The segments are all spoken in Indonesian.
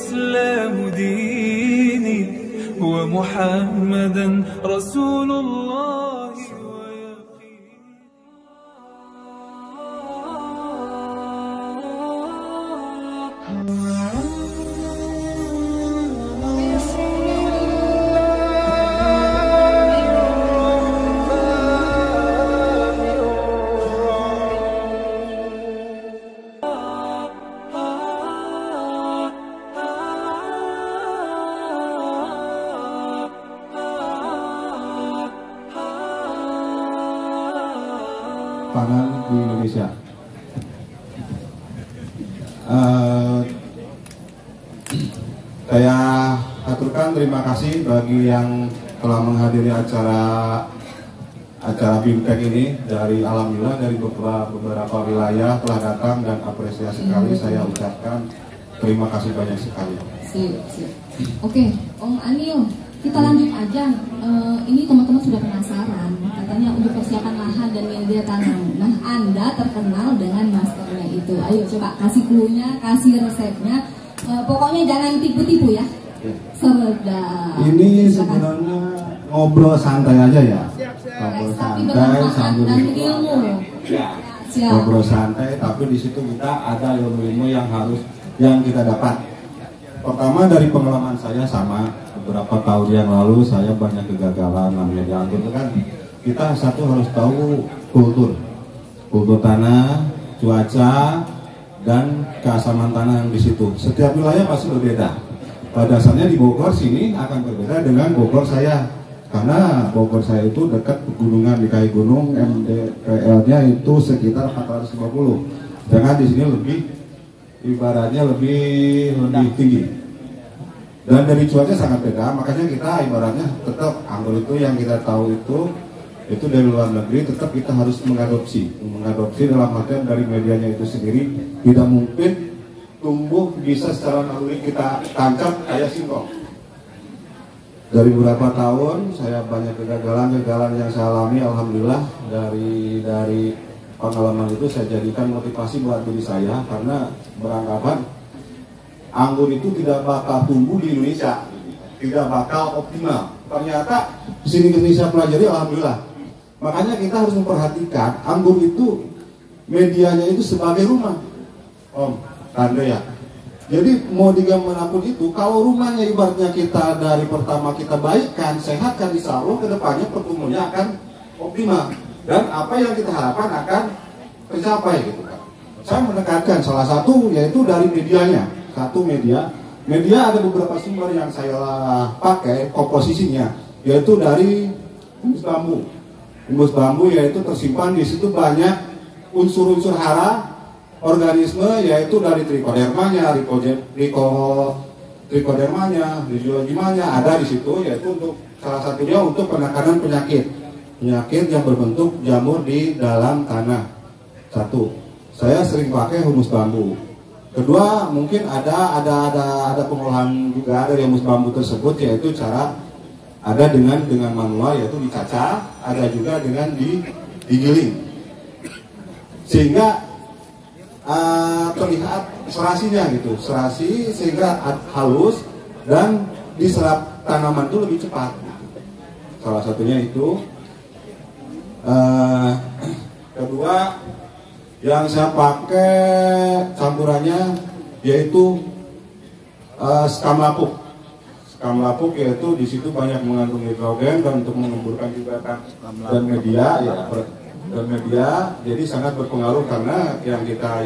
والإسلام ديني ومحمدا رسول الله pangan di Indonesia. Saya aturkan terima kasih bagi yang telah menghadiri acara BIMTEK ini. Alhamdulillah dari beberapa wilayah telah datang dan apresiasi sekali. Saya ucapkan terima kasih banyak sekali. Sip. Oke, Om Anil, kita lanjut aja. Ini teman-teman sudah penasaran, katanya untuk persiapan lahan dan media tanam. Nah, Anda terkenal dengan masternya itu. Ayo coba kasih clue-nya, kasih resepnya. Pokoknya jangan tipu-tipu ya. Sedap. Ini sebenarnya ngobrol santai aja ya. Ngobrol santai sambil ilmu. Siap. Ngobrol santai, tapi di situ kita ada ilmu-ilmu yang kita dapat. Pertama dari pengalaman saya sama beberapa tahun yang lalu saya banyak kegagalan namanya di anggur kan. Kita satu harus tahu kultur tanah, cuaca, dan keasaman tanah yang di situ. Setiap wilayah pasti berbeda. Pada dasarnya di Bogor sini akan berbeda dengan Bogor saya, karena Bogor saya itu dekat pegunungan, di kaki gunung, MDPL-nya itu sekitar 450. Sedangkan di sini ibaratnya lebih tinggi. Dan dari cuaca sangat beda, makanya kita ibaratnya tetap anggur itu yang kita tahu itu dari luar negeri, tetap kita harus mengadopsi dalam artian dari medianya itu sendiri. Tidak mungkin tumbuh bisa secara naluri kita tancap kayak singkong. Dari beberapa tahun saya banyak kegagalan yang saya alami. Alhamdulillah dari pengalaman itu saya jadikan motivasi buat diri saya, karena beranggapan anggur itu tidak bakal tumbuh di Indonesia, tidak bakal optimal. Ternyata sini Indonesia pelajari, alhamdulillah. Makanya kita harus memperhatikan anggur itu medianya itu sebagai rumah, Om, Tanda ya. Jadi mau dimanapun itu, kalau rumahnya ibaratnya kita dari pertama kita baikkan, sehatkan, insya Allah kedepannya pertumbuhannya akan optimal dan apa yang kita harapkan akan tercapai gitu kan. Saya menekankan salah satu yaitu dari medianya. Satu media ada beberapa sumber yang saya pakai komposisinya, yaitu dari humus bambu yaitu tersimpan di situ banyak unsur-unsur hara organisme, yaitu dari trichodermanya, rhizodermanya ada di situ, yaitu untuk salah satunya untuk penekanan penyakit yang berbentuk jamur di dalam tanah. Satu, saya sering pakai humus bambu. Kedua, mungkin ada pengolahan juga dari humus bambu tersebut, yaitu cara ada dengan manual, yaitu dicacah, ada juga dengan digiling, sehingga terlihat serasinya gitu, sehingga halus dan diserap tanaman itu lebih cepat. Salah satunya itu. Kedua, yang saya pakai campurannya yaitu skam lapuk. Skam lapuk yaitu di situ banyak mengandung nitrogen dan untuk mengemburkan juga kan dan media jadi sangat berpengaruh, karena yang kita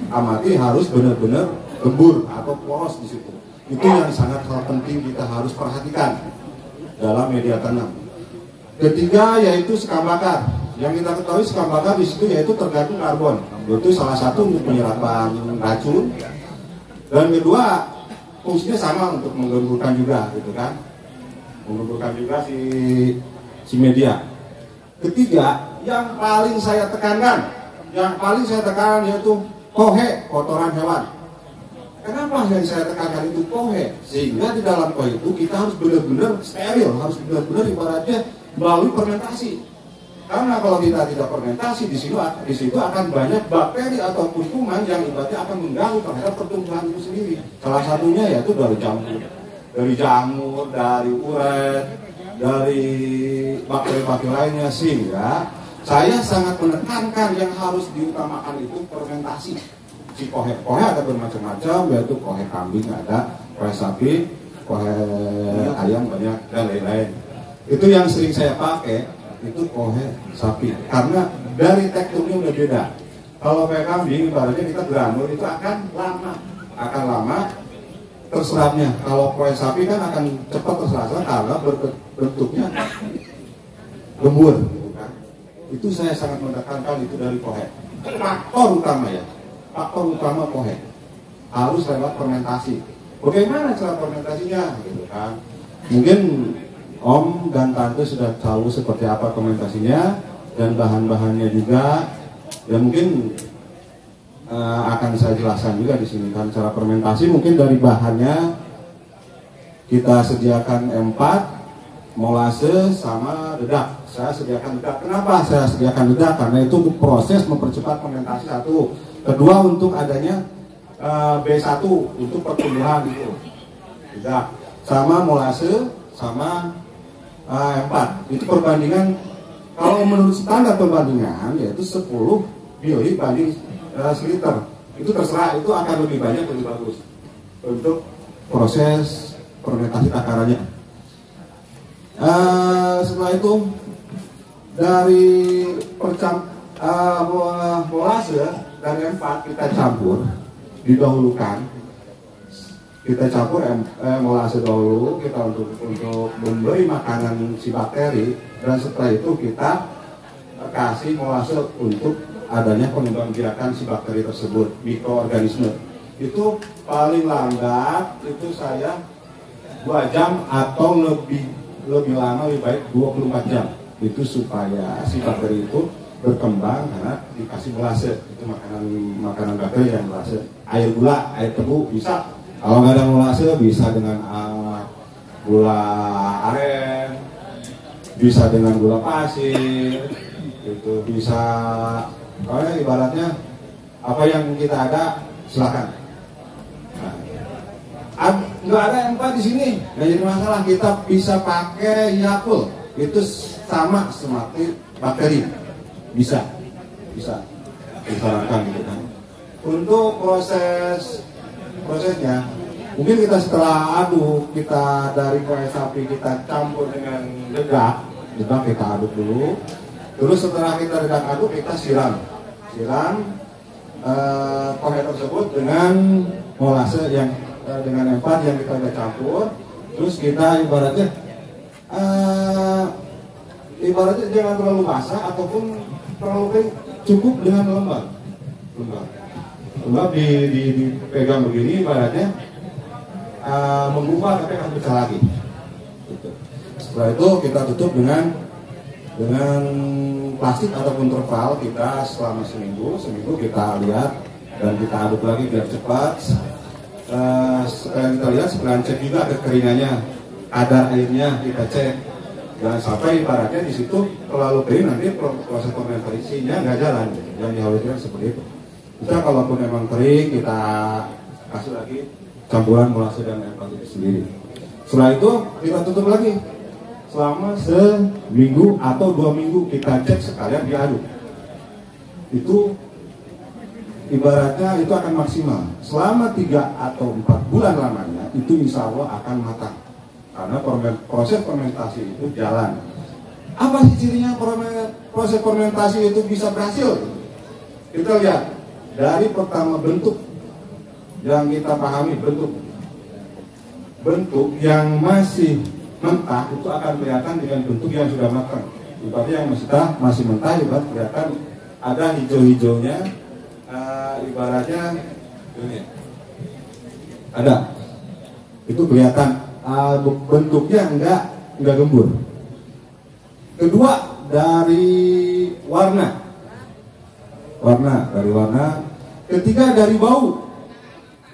amati harus benar-benar gembur atau poros di situ. Itu yang sangat hal penting kita harus perhatikan dalam media tanam. Ketiga yaitu skam bakar. Yang kita ketahui skam bakar di situ yaitu tergantung karbon. Itu salah satu untuk penyerapan racun. Dan kedua fungsinya sama untuk menggemburkan juga, gitu kan? Menggemburkan juga si media. Ketiga, yang paling saya tekankan yaitu kohe, kotoran hewan. Kenapa yang saya tekankan itu kohe? Sehingga di dalam kohe itu kita harus benar-benar steril, harus benar-benar ibaratnya melalui fermentasi. Karena kalau kita tidak fermentasi di situ akan banyak bakteri ataupun kuman yang ibaratnya akan mengganggu terhadap pertumbuhan itu sendiri. Salah satunya yaitu dari jamur, dari uret, dari bakteri-bakteri lainnya, sehingga saya sangat menekankan yang harus diutamakan itu fermentasi. Si kohe ada bermacam-macam, yaitu kohe kambing ada, kohe sapi, kohe ayam banyak dan lain-lain. Itu yang sering saya pakai. Itu kohe sapi, karena dari teksturnya udah beda. Kalau kohe kambing ibaratnya kita granul itu akan lama terserapnya. Kalau kohe sapi kan akan cepat terserap karena bentuknya gembur. Itu saya sangat menekankan itu dari kohe. Faktor utama kohe harus lewat fermentasi. Bagaimana cara fermentasinya, gitu kan? Mungkin Om dan Tante sudah tahu seperti apa fermentasinya dan bahan-bahannya juga. Ya mungkin akan saya jelaskan juga di sini kan cara fermentasi. Mungkin dari bahannya kita sediakan M4, molase sama dedak. Saya sediakan dedak. Kenapa saya sediakan dedak? Karena itu untuk proses mempercepat fermentasi satu. Kedua untuk adanya B1 untuk pertumbuhan itu. Dedak sama molase sama M4 itu perbandingan, kalau menurut standar perbandingan yaitu 10 mili banding 1 liter. Itu terserah, itu akan lebih banyak, lebih bagus untuk proses fermentasi takarannya. Setelah itu dari molase dari M4 kita campur, didahulukan. Kita campur molase dahulu, kita untuk memberi makanan si bakteri, dan setelah itu kita kasih molase untuk adanya pengembangbiakan si bakteri tersebut, mikroorganisme. Itu paling lambat itu saya 2 jam atau lebih lama, lebih baik 24 jam. Itu supaya si bakteri itu berkembang karena dikasih molase. Itu makanan bakteri yang molase. Air gula, air tebu bisa. Kalau nggak ada molase bisa dengan gula aren, bisa dengan gula pasir, itu bisa. Kalau ibaratnya apa yang kita ada silakan. Nggak ada yang di sini, nggak jadi masalah. Kita bisa pakai Yakult, itu sama seperti bakteri, bisa disarankan gitu kan. Untuk prosesnya mungkin kita setelah aduk, kita dari kohe sapi kita campur dengan dedak kita aduk dulu, terus setelah kita dedak aduk kita siram kohe tersebut dengan molase yang dengan M4 yang kita udah campur, terus kita ibaratnya jangan terlalu basah ataupun terlalu kering, cukup dengan lembab dipegang begini ibaratnya membuka tapi akan pecah lagi gitu. Setelah itu kita tutup dengan plastik ataupun terpal kita selama seminggu kita lihat dan kita aduk lagi biar cepat. Sekalian kita lihat, sekalian cek juga kekeringannya, kadar airnya kita cek, jangan sampai ibaratnya di situ terlalu kering nanti proses fermentasinya nggak jalan gitu. Yang dikhawatirkan seperti itu. Kita kalaupun memang kering kita kasih lagi campuran molase dan M4 itu sendiri. Setelah itu kita tutup lagi selama seminggu atau 2 minggu, kita cek sekalian diaduk. Itu ibaratnya itu akan maksimal selama 3 atau 4 bulan lamanya, itu insya Allah akan matang karena proses fermentasi itu jalan. Apa sih cirinya proses fermentasi itu bisa berhasil? Kita lihat dari pertama bentuk yang kita pahami, bentuk yang masih mentah itu akan kelihatan dengan bentuk yang sudah matang. Ibaratnya yang masih mentah ibarat kelihatan ada hijau-hijaunya, ibaratnya ini ada, itu kelihatan bentuknya enggak gembur. Kedua dari warna. Ketiga dari bau,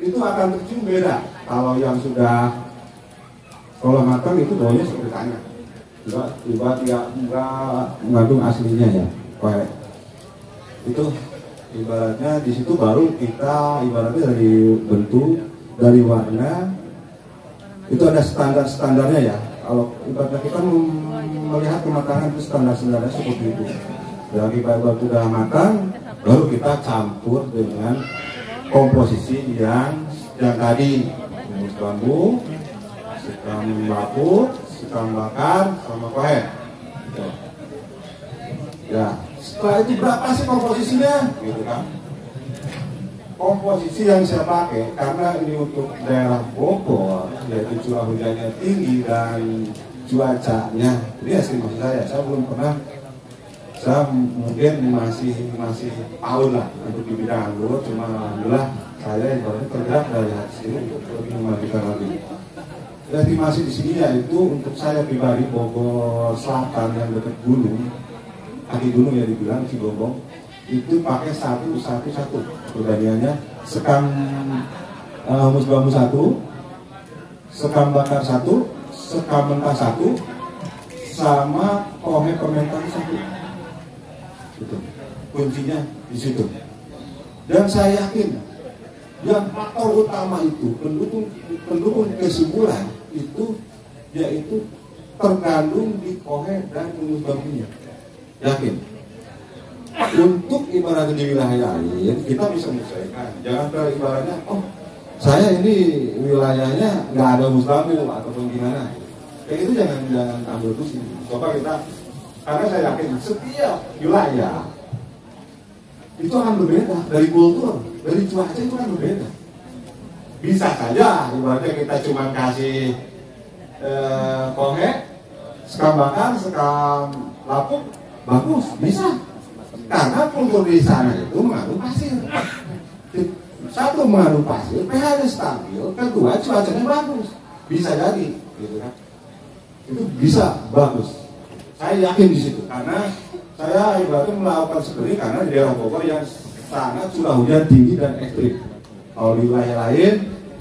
itu akan tercium beda. Kalau yang sudah matang itu baunya seperti tanah. nggak mengandung aslinya ya, korek. Itu ibaratnya di situ baru kita ibaratnya dari bentuk, dari warna itu ada standarnya ya. Kalau ibaratnya kita melihat kematangan itu standarnya seperti itu. Dari baru sudah matang, baru kita campur dengan komposisi yang tadi rumus bambu, sekam bapuk, sekam bakar, sama kohe. Ya, setelah itu berapa sih komposisinya? Gitu kan? Komposisi yang saya pakai karena ini untuk daerah Bogor, yaitu curah hujannya tinggi dan cuacanya, ini asli maksud saya belum pernah, saya mungkin masih tahu lah untuk di bidang anggur, cuma alhamdulillah saya ibaratnya tergerak dari sini untuk lebih memajukan lagi. Estimasi di sini yaitu untuk saya pribadi Bogor Selatan yang dekat gunung, kaki gunung ya dibilang Cigombong, itu pakai satu perbandingannya sekam humus bambu 1, sekam bakar 1, sekam mentah 1, sama kohe fermentasi 1. Itu kuncinya di situ. Dan saya yakin yang faktor utama itu pendukung kesuburan itu yaitu terkandung di kohe dan humus bambunya. Yakin. Untuk ibaratnya di wilayah lain kita bisa menyesuaikan. Jangan ke ibaratnya, oh saya ini wilayahnya nggak ada humus bambu ataupun gimana. Kayak itu jangan ambil pusing. Coba kita, karena saya yakin setiap wilayah itu akan berbeda dari kultur, dari cuaca itu kan berbeda. Bisa saja ibaratnya kita cuma kasih kohe, sekam bakar, sekam lapuk, bagus, bisa. Karena kultur di sana itu mengandung pasir. Satu mengandung pasir, pH-nya stabil, kedua cuacanya bagus. Bisa jadi, gitu kan? Itu bisa bagus. Saya yakin di situ karena saya ibaratnya melakukan seperti karena di daerah Bogor yang sangat curah hujan tinggi dan ekstrim. Kalau di wilayah lain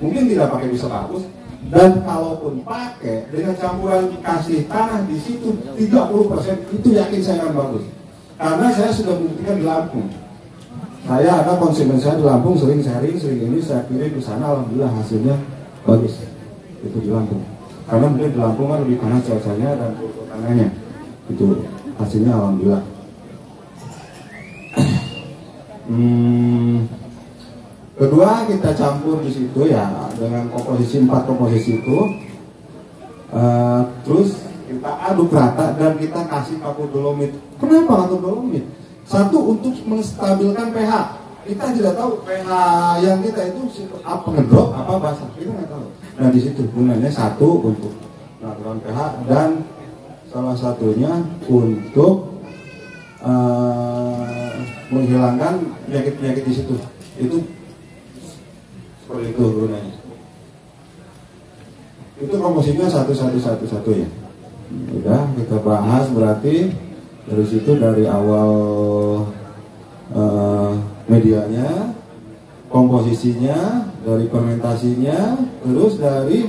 mungkin tidak pakai bisa bagus, dan kalaupun pakai dengan campuran kasih tanah di situ 30%, itu yakin saya akan bagus. Karena saya sudah membuktikan di Lampung. Saya ada konsumen saya di Lampung sering sharing, ini saya kirim ke sana, alhamdulillah hasilnya bagus. Itu di Lampung. Karena mungkin di Lampung kan lebih panas cuacanya dan tanahnya. Itu hasilnya alhamdulillah. Kedua kita campur di situ ya dengan komposisi 4 komposisi itu, terus kita aduk rata dan kita kasih kapur dolomit. Kenapa kapur dolomit? Satu, untuk menstabilkan pH. Kita tidak tahu pH yang kita itu apa ngedrop apa basah, kita nggak tahu. Nah di situ gunanya satu untuk mengaturkan pH dan salah satunya untuk menghilangkan penyakit-penyakit di situ. Itu seperti itu gunanya. Itu komposisinya satu ya. Udah kita bahas berarti dari situ dari awal medianya, komposisinya, dari fermentasinya, terus dari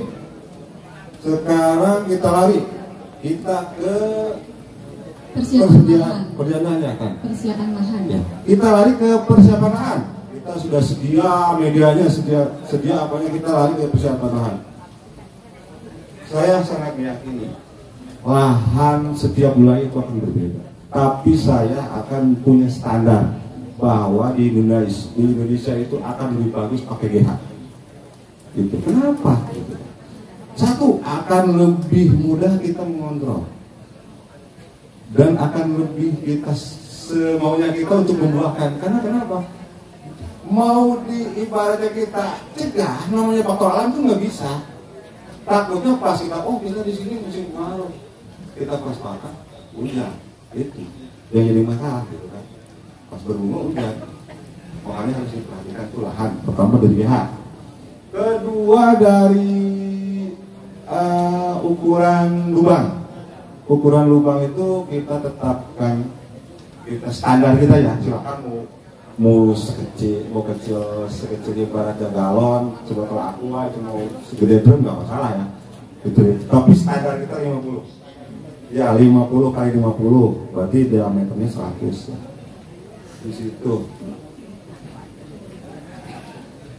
sekarang kita lari ke persiapan lahan ya. Kita lari ke persiapan lahan. Kita sudah sedia medianya, sedia apanya, kita lari ke persiapan lahan. Saya sangat meyakini lahan setiap wilayah itu akan berbeda. Tapi saya akan punya standar bahwa di Indonesia itu akan lebih bagus pakai GH. Itu kenapa? Satu, akan lebih mudah kita mengontrol dan akan lebih kita semaunya kita untuk membuahkan. Karena kenapa? Mau ibaratnya kita cegah, namanya faktor alam itu nggak bisa. Takutnya pas kita, kita di sini musim kemarau, kita pas pakai hujan, itu yang jadi masalah gitu kan. Pas berbunga hujan, makanya harus diperhatikan itu lahan. Pertama dari GH, kedua dari ukuran lubang. Ukuran lubang itu kita tetapkan, kita standar kita ya. Silakan mau sekecil ibaratnya galon, sebotol aqua itu mau segede drum nggak masalah ya. Gitu. Tapi standar kita 50. Ya 50 kali 50 berarti diameternya 100 ya. Di situ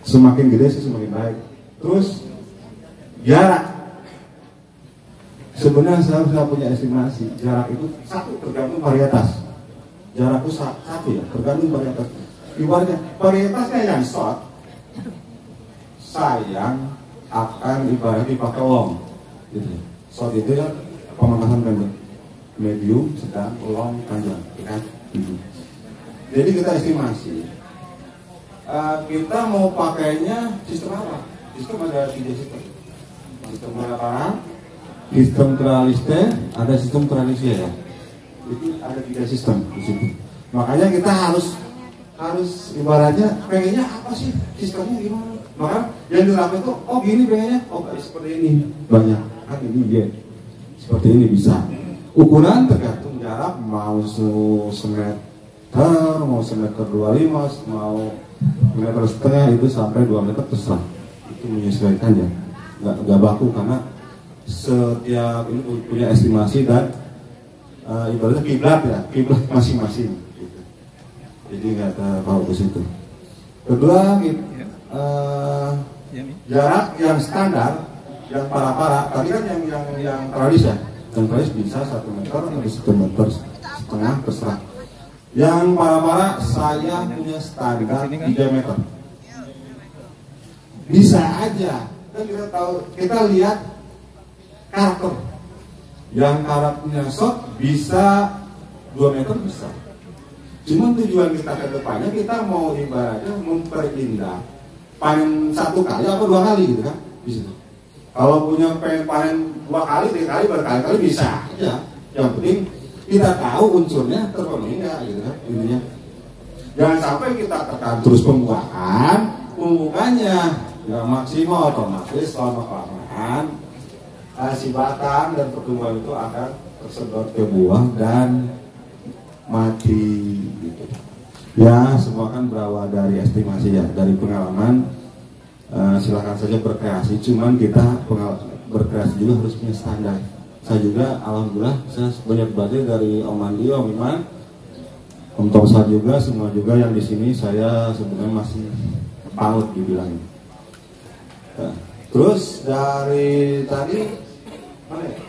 semakin gede sih semakin baik. Terus jarak, sebenarnya saya punya estimasi jarak itu satu tergantung varietas. Jarak itu satu ya tergantung varietas. Ibaratnya varietasnya yang short, sayang akan ibaratnya dipakai long gitu. Short itu kan pemangkasan pendek, medium, sedang, long, panjang kan? Jadi kita estimasi kita mau pakainya sistem apa? Sistem ada 3 sistem. Sistem apa? Sistem traliste, ada sistem tralisia ya. Jadi ada 3 sistem di situ. Makanya kita harus ibaratnya pengennya apa sih, sistemnya gimana? Maka yang dirapi itu oh gini pengennya, oh seperti ini banyak kan ini dia seperti ini bisa. Ukuran tergantung jarak, mau semeter, mau semeter 25, mau meter setengah itu sampai 2 meter terserah. Itu menyesuaikan ya, nggak baku karena setiap ini punya estimasi dan ibaratnya kiblat masing-masing. Gitu. Jadi nggak tahu ke situ. Kedua, jarak yang standar, yang para tadi kan yang tralis ya, yang tralis bisa 1 meter atau 1 meter setengah terserah. Yang para saya punya standar 3 meter. Bisa aja. Kan kita tahu, kita lihat karakter. Yang karakternya short bisa 2 meter bisa. Cuman tujuan kita ke depannya kita mau ibaratnya memperindah panen 1 kali apa 2 kali gitu kan? Bisa. Kalau punya pengen panen 2 kali, 3 kali, berkali-kali bisa aja. Yang penting kita tahu unsurnya terpenuhi nggak gitu kan intinya. Jangan sampai kita tekan terus pembukaannya nggak maksimal, otomatis lama-kelamaan si batang dan pertumbuhan itu akan tersedot ke buah dan mati gitu. Ya semua kan berawal dari estimasi ya, dari pengalaman. Silakan saja berkreasi, cuman kita berkreasi juga harus punya standar. Saya juga alhamdulillah saya banyak belajar dari Om Andi, Om Iman, Om Tosar juga, semua juga yang di sini saya sebenarnya masih paut dibilang. Nah, terus dari tadi mana ya?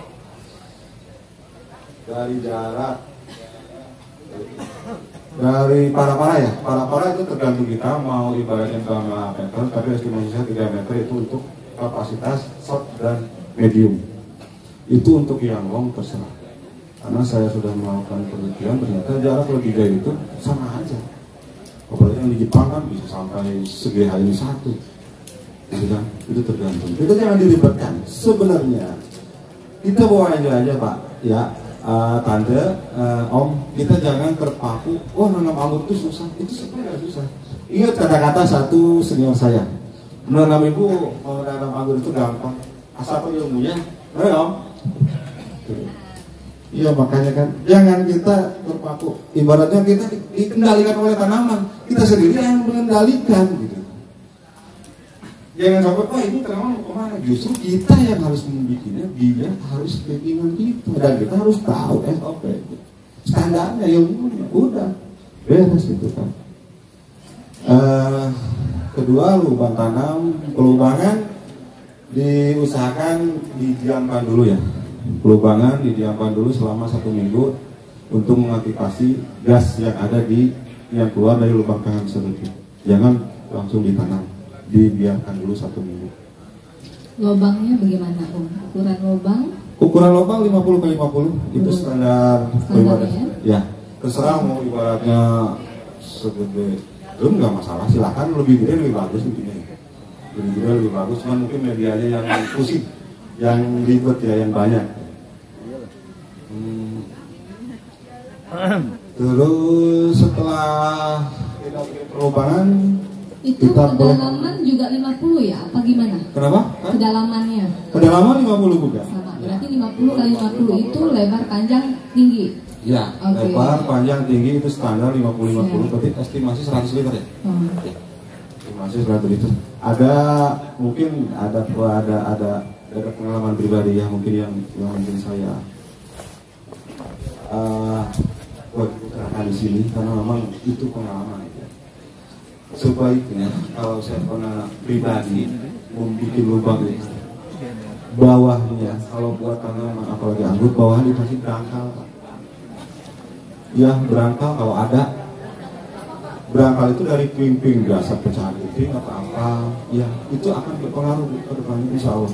Dari jarak dari para ya, para itu tergantung kita mau ibaratnya berapa meter, tapi estimasi saya 3 meter itu untuk kapasitas short dan medium. Itu untuk yang long terserah. Karena saya sudah melakukan penelitian, ternyata jarak lebih dari itu sama aja. Apalagi yang di Jepang kan bisa sampai segi ini 1. Gitu kan? Itu tergantung. Kita jangan diribetkan. Sebenarnya kita bawa aja Pak, ya Tante, Om, kita jangan terpaku. Oh nanam anggur itu susah. Itu sebenarnya susah. Ingat kata-kata satu senior saya. Menanam anggur itu gampang. Asal punya ilmunya, Om. Iya makanya kan jangan kita terpaku. Ibaratnya kita dikendalikan oleh tanaman, kita sendiri yang mengendalikan gitu. Jangan sampai oh ini tanaman mau kemana? Justru kita yang harus membuatnya, dia harus keinginan kita dan kita harus tahu SOP standarnya yang udah beres gitu kan. Kedua, lubang tanam, pelubangan diusahakan didiamkan dulu ya. Pelubangan didiamkan dulu selama 1 minggu untuk mengaktifasi gas yang ada yang keluar dari lubang tanam tersebut. Jangan langsung ditanam, dibiarkan dulu 1 minggu. Lubangnya bagaimana Om? Ukuran lubang? Ukuran lubang 50 kali 50 itu standar ibarat. Ya, terserah mau ibaratnya segede itu nggak masalah, silakan lebih gede lebih bagus intinya. Lebih gede lebih bagus, cuman mungkin medianya yang pusing, yang ribet ya, yang banyak. Terus setelah kita bikin pelubangan itu kedalaman juga 50 ya? Apa gimana? Kenapa? Kedalamannya? Kedalaman 50 juga. Sama, berarti 50 kali 50 itu lebar panjang tinggi? Ya, okay. Lebar panjang tinggi itu standar 50-50, berarti estimasi 100 liter ya? Ya. Estimasi 100 liter. Ada mungkin ada pengalaman pribadi ya, mungkin yang mungkin saya buat utarakan di sini karena memang itu pengalaman. Sebaiknya kalau saya pernah pribadi membuat lubang itu bawahnya, kalau buat tanaman apalagi anggur, bawahnya dikasih berangkal. Ya berangkal kalau ada. Berangkal itu dari puing-puing biasa, pecahan puting atau apa, ya itu akan berpengaruh ke depannya insya Allah.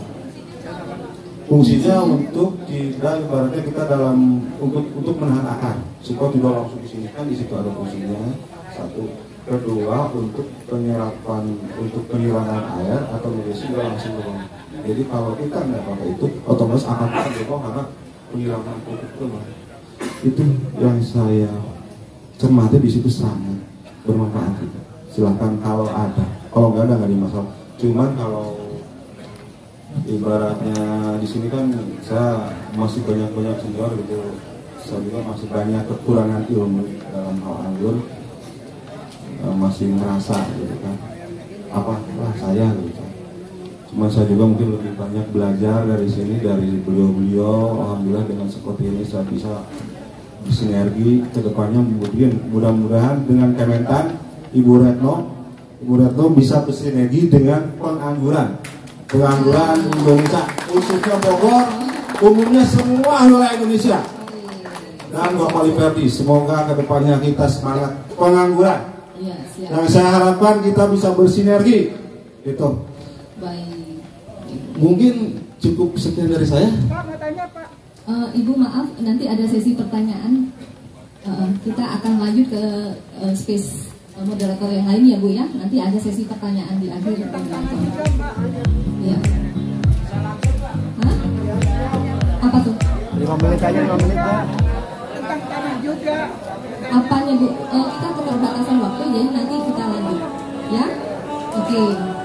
Fungsinya untuk kita ibaratnya kita dalam untuk menahan akar supaya tidak langsung di sini, kan di situ ada fungsinya. Satu, kedua untuk penyerapan, untuk penyilangan air atau nutrisi tidak langsung ke bawah. Jadi kalau kita nggak pakai itu, otomatis akan kita bawah karena penyilangan pupuk itu. Itu yang saya cermati di situ sangat bermanfaat. Silahkan kalau ada, kalau nggak ada nggak ada masalah. Cuman kalau ibaratnya di sini kan saya masih banyak senior gitu, saya juga masih banyak kekurangan ilmu dalam hal anggur, masih merasa gitu kan apa saya gitu. Cuma saya juga mungkin lebih banyak belajar dari sini, dari beliau-beliau. Alhamdulillah dengan seperti ini saya bisa bersinergi ke depannya. Mudah-mudahan dengan Kementan Ibu Retno bisa bersinergi dengan pengangguran Indonesia, khususnya Bogor, umumnya semua wilayah Indonesia. Dan Bapak Liberty, semoga kedepannya kita semangat pengangguran. Ya, yang saya harapkan kita bisa bersinergi. Itu. Baik. Mungkin cukup sekian dari saya. Pak, mau tanya Pak. Ibu maaf, nanti ada sesi pertanyaan. Kita akan lanjut ke space moderator yang lain ya Bu ya. Nanti ada sesi pertanyaan di akhir. Ya. Hah? Apa tuh? 5 menit aja, 5 menit ya. Tentang tanah juga. Apanya Bu? Kita keterbatasan waktu, jadi nanti kita lanjut. Ya?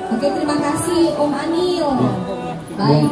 Oke, terima kasih Om Anil. Baik.